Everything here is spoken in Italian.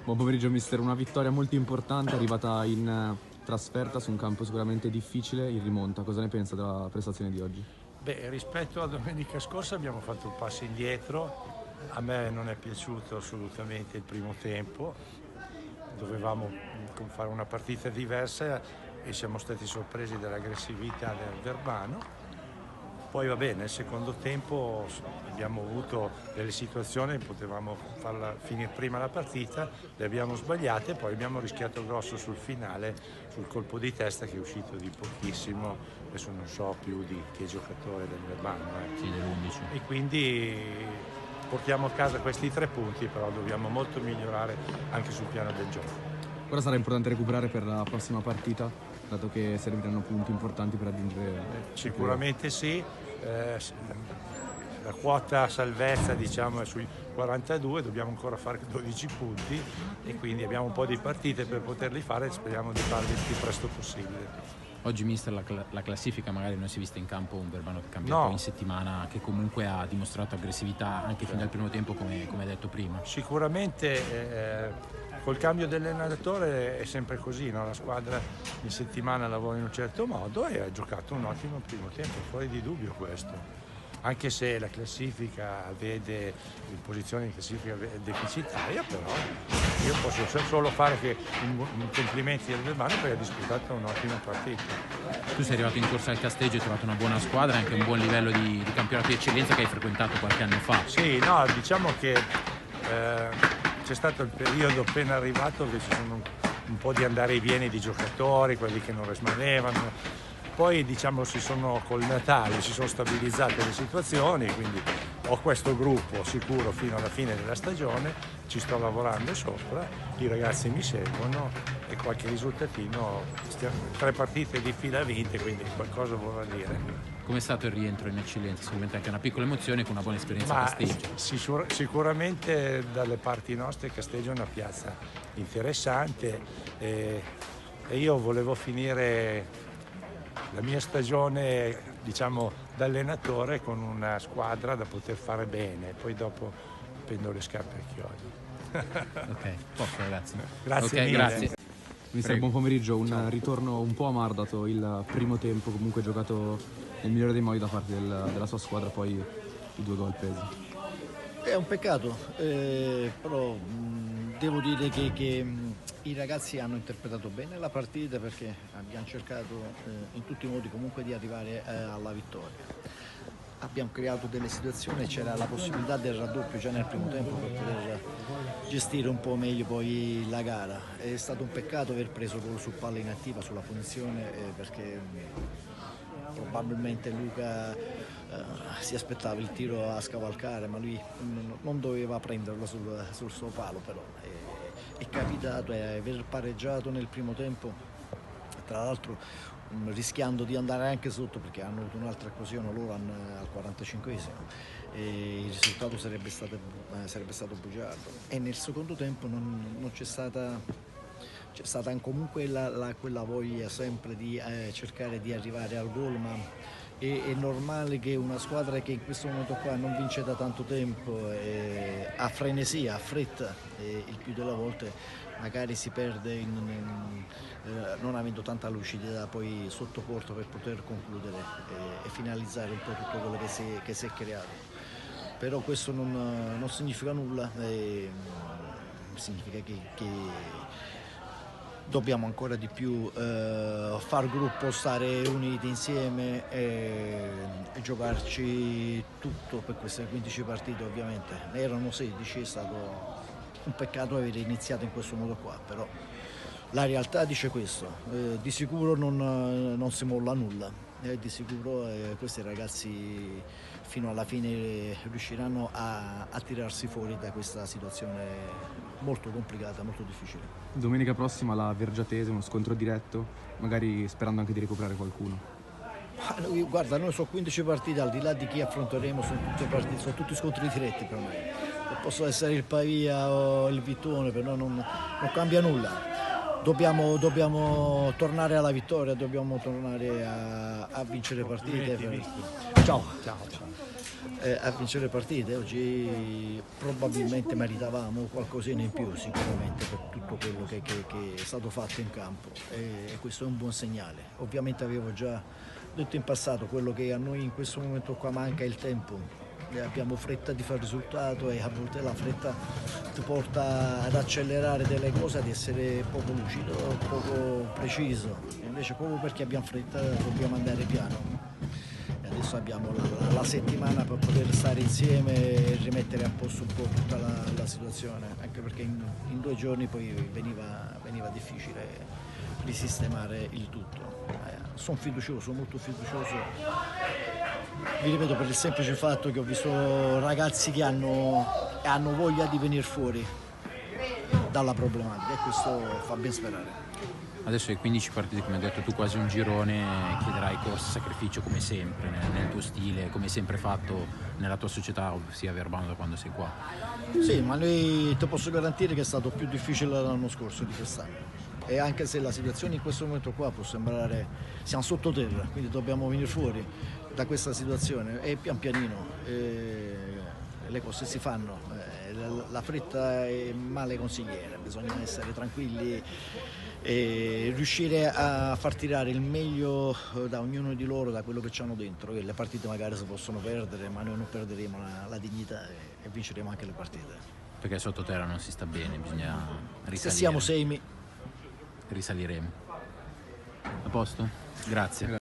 Buon pomeriggio mister, una vittoria molto importante arrivata in trasferta su un campo sicuramente difficile, in rimonta. Cosa ne pensa della prestazione di oggi? Beh, rispetto a domenica scorsa abbiamo fatto un passo indietro, a me non è piaciuto assolutamente il primo tempo, dovevamo fare una partita diversa e siamo stati sorpresi dall'aggressività del Verbano. Poi va bene, nel secondo tempo abbiamo avuto delle situazioni, potevamo farla finire prima la partita, le abbiamo sbagliate, poi abbiamo rischiato grosso sul finale, sul colpo di testa che è uscito di pochissimo, adesso non so più di che giocatore del Verbano. Sì, dell'11. E quindi portiamo a casa questi 3 punti, però dobbiamo molto migliorare anche sul piano del gioco. Ora sarà importante recuperare per la prossima partita, dato che serviranno punti importanti per raggiungere... Sicuramente sì, la quota salvezza diciamo è sui 42, dobbiamo ancora fare 12 punti e quindi abbiamo un po' di partite per poterli fare e speriamo di farli il più presto possibile. Oggi mister la classifica magari non si è vista in campo un Verbano che cambia No. un po' in settimana, che comunque ha dimostrato aggressività anche fin dal primo tempo come hai detto prima. Sicuramente col cambio dell'allenatore è sempre così, no? La squadra in settimana lavora in un certo modo e ha giocato un ottimo primo tempo, fuori di dubbio questo. Anche se la classifica vede in posizione di classifica deficitaria, però io posso solo fare che un complimenti al Verbano perché ha disputato un'ottima partita. Tu sei arrivato in corsa al Casteggio e hai trovato una buona squadra e anche un buon livello di campionato di eccellenza che hai frequentato qualche anno fa. Sì, no, diciamo che c'è stato il periodo appena arrivato che ci sono un po' di andare e vieni di giocatori, quelli che non rimanevano. Poi diciamo col Natale si sono stabilizzate le situazioni, quindi ho questo gruppo sicuro fino alla fine della stagione, ci sto lavorando sopra, i ragazzi mi seguono e qualche risultatino, 3 partite di fila vinte, quindi qualcosa vorrà dire. Com'è stato il rientro in eccellenza? Sicuramente anche una piccola emozione con una buona esperienza a Casteggio. Sicuramente dalle parti nostre Casteggio è una piazza interessante e io volevo finire la mia stagione diciamo da allenatore con una squadra da poter fare bene, poi dopo prendo le scarpe ai chiodi. Ok, posto ragazzi. Grazie okay, mille. Grazie. Mister, buon pomeriggio, un ritorno un po' amaro dato il primo tempo, comunque giocato nel migliore dei modi da parte della sua squadra, poi i 2 gol presi. È un peccato, però devo dire che i ragazzi hanno interpretato bene la partita perché abbiamo cercato in tutti i modi comunque di arrivare alla vittoria. Abbiamo creato delle situazioni, c'era la possibilità del raddoppio già nel primo tempo per poter gestire un po' meglio poi la gara. È stato un peccato aver preso gol su palla inattiva sulla punizione perché probabilmente Luca si aspettava il tiro a scavalcare, ma lui non doveva prenderlo sul suo palo, però è capitato aver pareggiato nel primo tempo, tra l'altro rischiando di andare anche sotto perché hanno avuto un'altra occasione loro al 45esimo e il risultato sarebbe stato bugiardo. E nel secondo tempo non c'è stata comunque quella voglia sempre di cercare di arrivare al gol, ma è normale che una squadra che in questo momento qua non vince da tanto tempo ha frenesia, ha fretta e il più delle volte magari si perde non avendo tanta lucidità poi sotto porta per poter concludere e finalizzare un po' tutto quello che si è creato. Però questo non significa nulla, significa che dobbiamo ancora di più far gruppo, stare uniti insieme e giocarci tutto per queste 15 partite. Ovviamente erano 16, è stato un peccato aver iniziato in questo modo qua, però la realtà dice questo, di sicuro non si molla nulla, di sicuro questi ragazzi fino alla fine riusciranno a tirarsi fuori da questa situazione molto complicata, molto difficile. Domenica prossima la Vergiatese, uno scontro diretto, magari sperando anche di recuperare qualcuno. Guarda, noi sono 15 partite, al di là di chi affronteremo, sono tutte partite, sono tutti scontri diretti per noi. Possono essere il Pavia o il Vittone, per noi non cambia nulla. Dobbiamo tornare alla vittoria, dobbiamo tornare a vincere partite. Ciao. Ciao. a vincere le partite. Oggi probabilmente meritavamo qualcosina in più sicuramente per tutto quello che è stato fatto in campo, e questo è un buon segnale. Ovviamente avevo già detto in passato quello che a noi in questo momento qua manca è il tempo. Abbiamo fretta di fare risultato e a volte la fretta ti porta ad accelerare delle cose, ad essere poco lucido, poco preciso. E invece proprio perché abbiamo fretta dobbiamo andare piano. E adesso abbiamo la settimana per poter stare insieme e rimettere a posto un po' tutta la situazione, anche perché in 2 giorni poi veniva difficile risistemare il tutto. Sono fiducioso, molto fiducioso. Vi ripeto, per il semplice fatto che ho visto ragazzi che hanno voglia di venire fuori dalla problematica, e questo fa ben sperare. Adesso hai 15 partite, come hai detto tu, quasi un girone, chiederai corsa, sacrificio come sempre, nel tuo stile, come sempre fatto nella tua società, sia Verbano da quando sei qua. Sì, ma noi ti posso garantire che è stato più difficile l'anno scorso di quest'anno. E anche se la situazione in questo momento qua può sembrare, siamo sottoterra, quindi dobbiamo venire fuori da questa situazione, e pian pianino le cose si fanno. La fretta è male consigliere, bisogna essere tranquilli e riuscire a far tirare il meglio da ognuno di loro, da quello che hanno dentro. E le partite magari si possono perdere, ma noi non perderemo la dignità e vinceremo anche le partite. Perché sottoterra non si sta bene, bisogna risalire. Se siamo semi, risaliremo. A posto? Grazie.